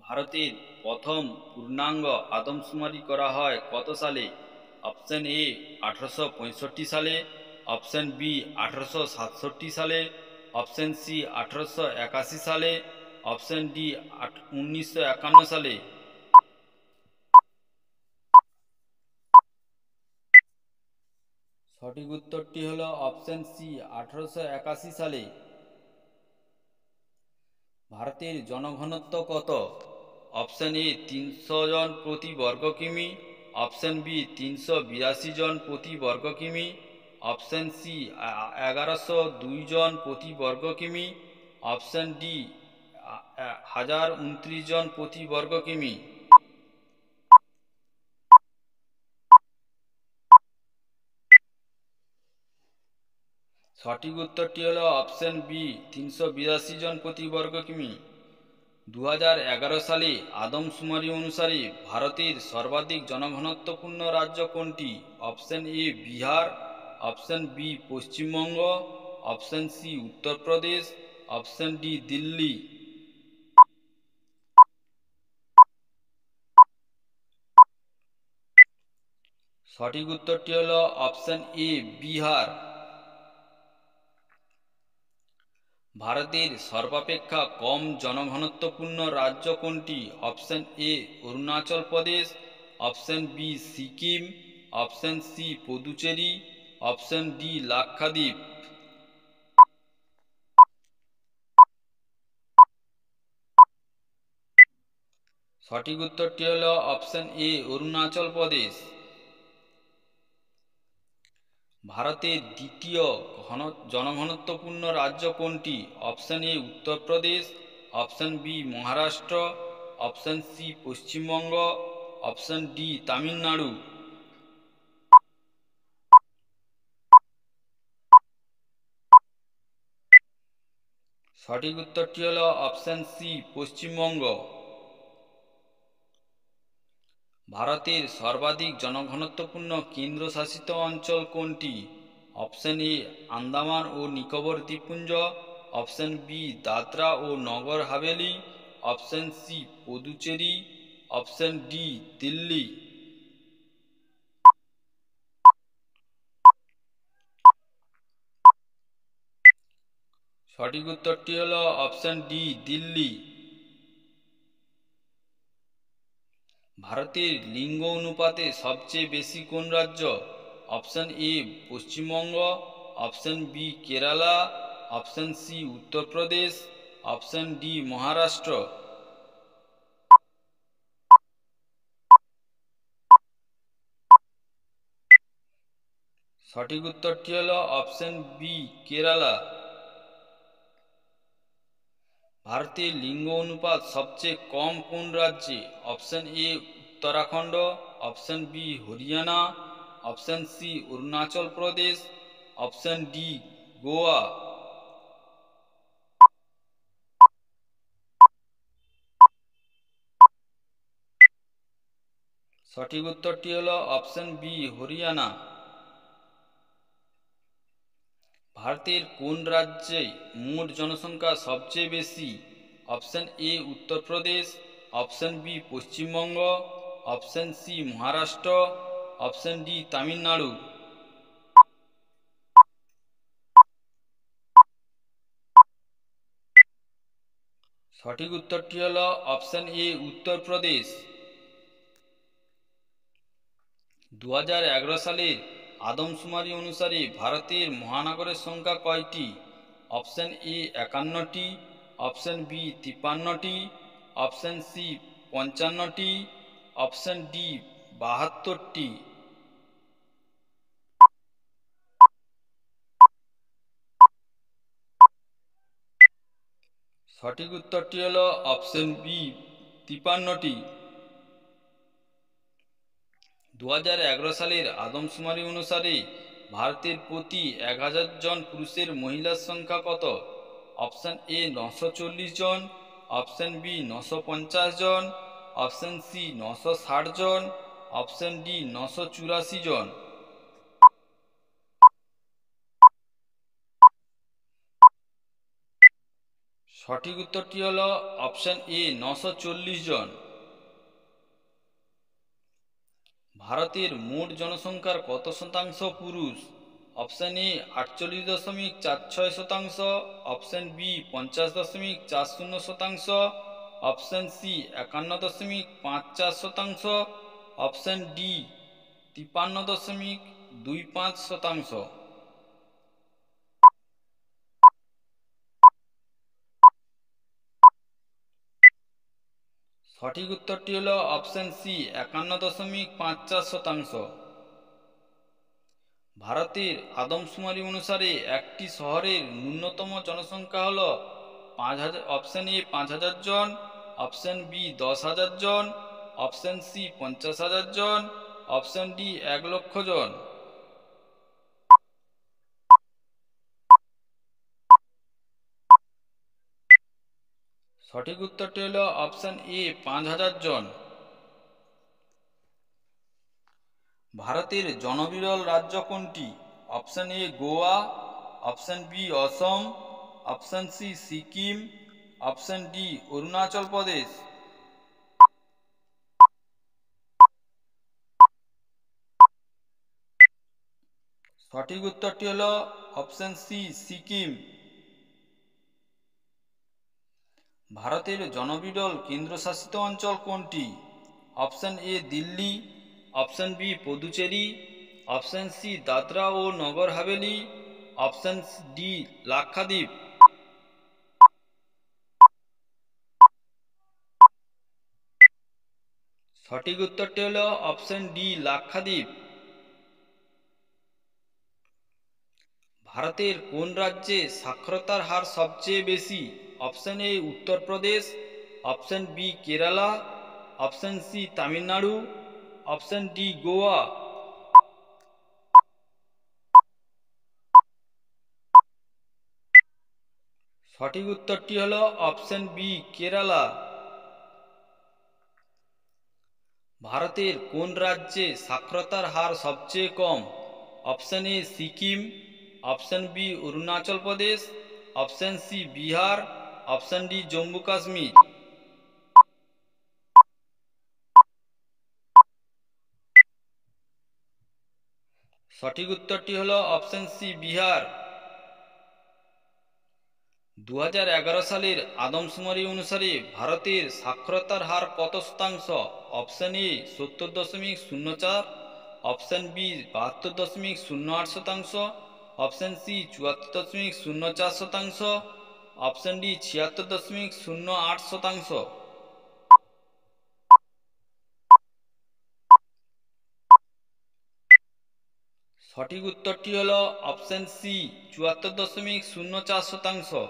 ভারতের প্রথম পূর্ণাঙ্গ আদমশুমারি করা হয় কত সালে? অপশন এ 1865 সালে, অপশন বি 1867 সালে, অপশন সি 1881 সালে, অপশন ডি 1951 সালে। সঠিক উত্তরটি হলো অপশন সি 1881 সালে। ভারতের জনঘনত্ব কত? অপশন এ 300 জন প্রতি বর্গ কিমি, অপশন বি 382 জন প্রতি বর্গ কিমি, অপশন সি 1102 জন প্রতি বর্গ কিমি, অপশন ডি 1029 জন প্রতি বর্গ কিমি। সঠিক উত্তরটি হলো অপশন বি 382 জন প্রতি বর্গ কিমি। 2011 সালে আদমশুমারি অনুসারে ভারতের সর্বাধিক জনঘনত্বপূর্ণ রাজ্য কোনটি? Option A Bihar, option B Paschimbanga, option C Uttar Pradesh, option D Delhi. সঠিক উত্তরটি হল অপশন এ বিহার। ভারতের সর্বাপেক্ষা কম জনঘনত্বপূর্ণ রাজ্য কোনটি? Option A Arunachal Pradesh, option B Sikkim, option C Puducherry, option D Lakshadweep. সঠিক উত্তরটি হল অপশন এ অরুণাচল প্রদেশ। ভারতের দ্বিতীয় জনঘনত্বপূর্ণ রাজ্য কোনটি? Option A Uttar Pradesh, option B Maharashtra, option C Paschimbanga, option D Tamil Nadu. সঠিক উত্তরটি হল অপশন সি পশ্চিমবঙ্গ। ভারতের সর্বাধিক জনঘনত্বপূর্ণ কেন্দ্রশাসিত অঞ্চল কোনটি? অপশন এ আন্দামান ও নিকোবর দ্বীপপুঞ্জ, অপশন বি দাদরা ও Nagar Haveli, option C Puducherry, option D Delhi. সঠিক উত্তরটি হল অপশন ডি দিল্লি। ভারতের লিঙ্গ অনুপাতে সবচেয়ে বেশি কোন রাজ্য? Option A Paschimbanga, option B Kerala, option C Uttar Pradesh, option D Maharashtra. সঠিক উত্তরটি হল অপশন বি কেরালা। ভারতের লিঙ্গ অনুপাত সবচেয়ে কম কোন রাজ্যে? Option A Uttarakhand, option B Haryana, option C Arunachal Pradesh, option D Goa. সঠিক উত্তরটি হল অপশন বি হরিয়ানা। ভারতের কোন রাজ্যে মোট জনসংখ্যা সবচেয়ে বেশি? Option A Uttar Pradesh, option B Paschimbanga, option C Maharashtra, option D Tamil Nadu. সঠিক উত্তরটি হল অপশন এ উত্তরপ্রদেশ। 2011 সালের আদমশুমারি অনুসারে ভারতের মহানগরের সংখ্যা কয়টি? অপশন এ 51টি, অপশন বি 53টি, অপশন সি 55টি, অপশন ডি 72টি। সঠিক উত্তরটি হল অপশন বি 53টি। 2011 সালের আদমশুমারি অনুসারে ভারতের প্রতি 1000 জন পুরুষের মহিলার সংখ্যা কত? অপশন এ 940 জন, অপশন বি 950 জন, অপশন সি 960 জন, অপশন ডি 984 জন। সঠিক উত্তরটি হল অপশন এ 940 জন। ভারতের মোট জনসংখ্যার কত শতাংশ পুরুষ? Option A 48.46%, option B 50.40%, option C 51.54%, option D 53.25%। সঠিক উত্তরটি হল অপশন সি 51.54%। ভারতের আদমশুমারি অনুসারে একটি শহরের ন্যূনতম জনসংখ্যা হল 5,000। অপশন এ 5,000 জন, অপশন বি 10,000 জন, অপশন সি 50,000 জন, অপশন ডি 1,00,000 জন। সঠিক উত্তরটি হল অপশন এ 5,000 জন। ভারতের জনবিরল রাজ্য কোনটি? Option A Goa, option B Assam, option C Sikkim, option D Arunachal Pradesh. সঠিক উত্তরটি হল অপশন সি সিকিম। ভারতের জনবিরল কেন্দ্রশাসিত অঞ্চল কোনটি? Option A Delhi, option B Puducherry, option C Dadra ও নগর হাভেলি, অপশন ডি লাক্ষাদ্বীপ। সঠিক উত্তরটি হল অপশন ডি লাক্ষাদ্বীপ। ভারতের কোন রাজ্যে সাক্ষরতার হার সবচেয়ে বেশি? Option A Uttar Pradesh, option B Kerala, option C Tamil Nadu, option D Goa. সঠিক উত্তরটি হল অপশন বি কেরালা। ভারতের কোন রাজ্যে সাক্ষরতার হার সবচেয়ে কম? Option A Sikkim, option B Arunachal Pradesh, option C Bihar, option D Jammu Kashmir. সঠিক উত্তরটি হল অপশন সি বিহার। 2011 সালের আদমশুমারি অনুসারে ভারতের সাক্ষরতার হার কত শতাংশ? Option A 70.04, option B 72.08%, option C 74.04%, option D 76.08%। সঠিক উত্তরটি হল অপশন সি 74.04%।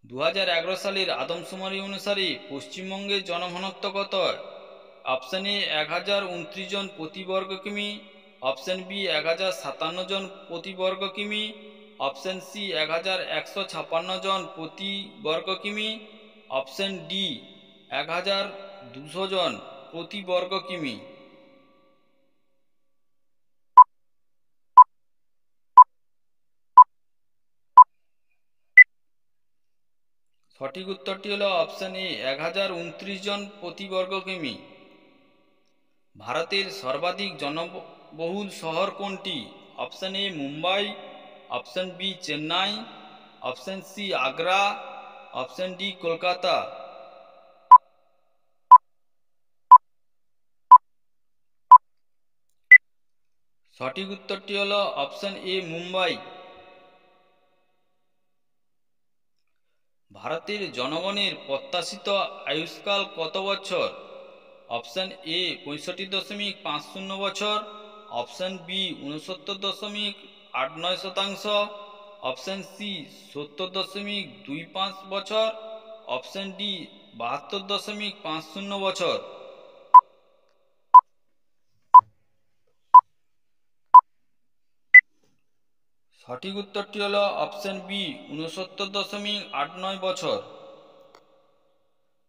2011 সালের আদমশুমারি অনুসারে পশ্চিমবঙ্গের জনঘনত্ব কত? অপশন এ 1029 জন প্রতি বর্গ কিমি, অপশন বি 1057 জন প্রতি বর্গ কিমি, অপশন সি 1156 জন প্রতি বর্গ কিমি, অপশন ডি 1200 জন প্রতি বর্গ কিমি। সঠিক উত্তরটি হল অপশন এ 1029 জন প্রতি বর্গ কিমি। ভারতের সর্বাধিক জনবহুল শহর কোনটি? Option A Mumbai, option B Chennai, option C Agra, option D Kolkata. সঠিক উত্তরটি হল অপশন এ মুম্বাই। ভারতের জনগণের প্রত্যাশিত আয়ুষ্কাল কত বছর? অপশন এ 65.50 বছর, অপশন বি 69.89%, অপশন সি 70.25 বছর, অপশন ডি 72.50 বছর। সঠিক উত্তরটি হল অপশন বি 69.89 বছর।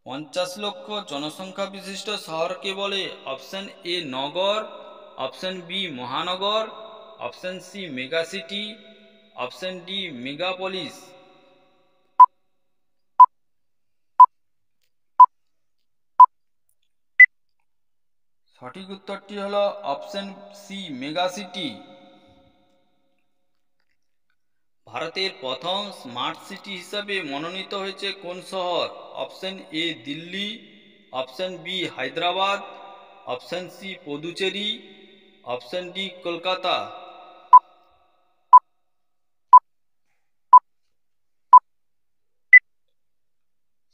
50 লক্ষ জনসংখ্যা বিশিষ্ট শহরকে বলে? অপশন এ নগর, অপশন বি মহানগর, option C mega city, option D megalopolis. সঠিক উত্তরটি হল অপশন সি, মেগা সিটি। ভারতের প্রথম স্মার্ট সিটি হিসাবে মনোনীত হয়েছে কোন শহর? Option A Delhi, option B Hyderabad, option C Puducherry, option D Kolkata.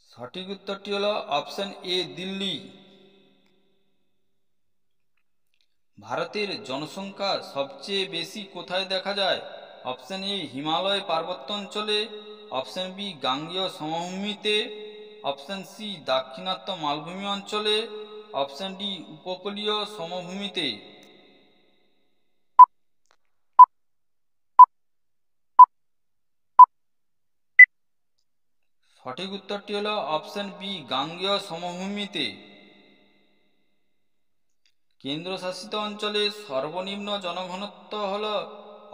সঠিক উত্তরটি হল অপশন এ দিল্লি। ভারতের জনসংখ্যা সবচেয়ে বেশি কোথায় দেখা যায়? অপশন এ হিমালয় পার্বত্যাঞ্চলে, অপশন বি গাঙ্গেয় সমভূমিতে, অপশন সি দাক্ষিণাত্য মালভূমি অঞ্চলে, অপশন ডি উপকূলীয় সমভূমিতে। সঠিক উত্তরটি হল অপশন বি গাঙ্গেয় সমভূমিতে। কেন্দ্রশাসিত অঞ্চলের সর্বনিম্ন জনঘনত্ব হল?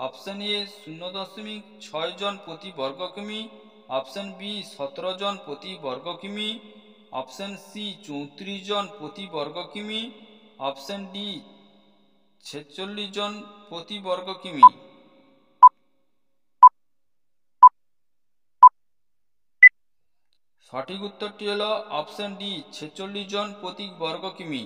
অপশন এ 0.6 জন প্রতি বর্গ কিমি, অপশন বি 17 জন প্রতি বর্গ কিমি, অপশন সি 34 জন প্রতি বর্গ কিমি, অপশন ডি 46 জন প্রতি বর্গ কিমি। সঠিক উত্তরটি হল অপশন ডি 46 জন প্রতি বর্গ কিমি।